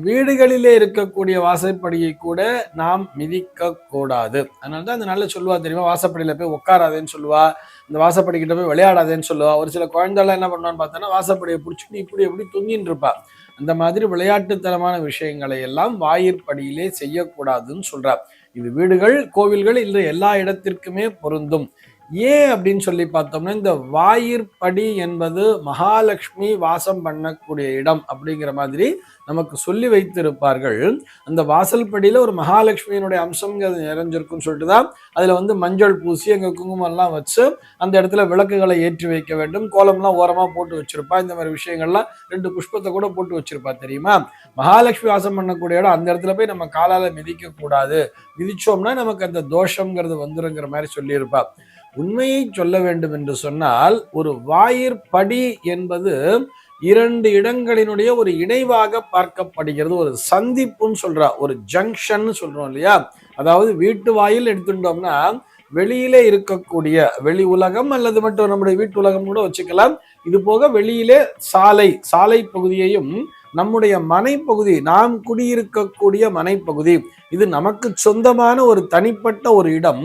வீடுகளிலே இருக்கக்கூடிய வாசற்படியை கூட நாம் மிதிக்க கூடாது. அதனாலதான் அந்த நல்ல சொல்லுவா தெரியுமா, வாசப்படியில போய் உட்காராதேன்னு சொல்லுவா, இந்த வாசப்படி கிட்ட போய் விளையாடாதேன்னு சொல்லுவா. ஒரு சில குழந்தைலாம் என்ன பண்ணுவான்னு பார்த்தோன்னா வாசப்படியை பிடிச்சிட்டு இப்படி எப்படி தொங்கின்னு இருப்பா. அந்த மாதிரி விளையாட்டுத்தனமான விஷயங்களை எல்லாம் வாயிற்படியிலே செய்யக்கூடாதுன்னு சொல்றா. இது வீடுகள், கோவில்கள் இல்லை, எல்லா இடத்திற்குமே பொருந்தும். ஏன் அப்படின்னு சொல்லி பார்த்தோம்னா, இந்த வாயிற்படி என்பது மகாலட்சுமி வாசம் பண்ணக்கூடிய இடம் அப்படிங்கிற மாதிரி நமக்கு சொல்லி வைத்திருப்பார்கள். அந்த வாசல் படியில ஒரு மகாலட்சுமியினுடைய அம்சம்ங்கிறது நிறைஞ்சிருக்குன்னு சொல்லிட்டு தான் அதுல மஞ்சள் பூசி அங்க குங்குமம் எல்லாம் வச்சு அந்த இடத்துல விளக்குகளை ஏற்றி வைக்க வேண்டும். கோலம்லாம் ஓரமா போட்டு வச்சிருப்பா. இந்த மாதிரி விஷயங்கள்லாம் 2 புஷ்பத்தை கூட போட்டு வச்சிருப்பா தெரியுமா. மகாலட்சுமி வாசம் பண்ணக்கூடிய இடம், அந்த இடத்துல போய் நம்ம காலால மிதிக்க கூடாது. மிதிச்சோம்னா நமக்கு அந்த தோஷம்ங்கிறது வந்துருங்கிற மாதிரி சொல்லியிருப்பா. உண்மையை சொல்ல வேண்டும் என்று சொன்னால், ஒரு வாயிற்படி என்பது 2 இடங்களினுடைய ஒரு இணைவாக பார்க்கப்படுகிறது. ஒரு சந்திப்புன்னு சொல்றா, ஒரு ஜங்ஷன் சொல்றோம் இல்லையா. அதாவது வீட்டு வாயில் எடுத்துட்டோம்னா வெளியிலே இருக்கக்கூடிய வெளி உலகம் அல்லது மட்டும் நம்முடைய வீட்டு உலகம் கூட வச்சுக்கலாம். இது போக வெளியிலே சாலை பகுதியையும் நம்முடைய மனைப்பகுதி, நாம் குடியிருக்கக்கூடிய மனைப்பகுதி, இது நமக்கு சொந்தமான ஒரு தனிப்பட்ட ஒரு இடம்.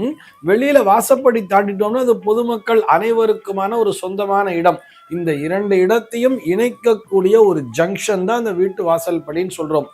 வெளியில வாசப்படி தாண்டிட்டோம்னா அது பொதுமக்கள் அனைவருக்குமான ஒரு சொந்தமான இடம். இந்த 2 இடத்தையும் இணைக்கக்கூடிய ஒரு ஜங்ஷன் தான் அந்த வீட்டு வாசல் படின்னு சொல்றோம்.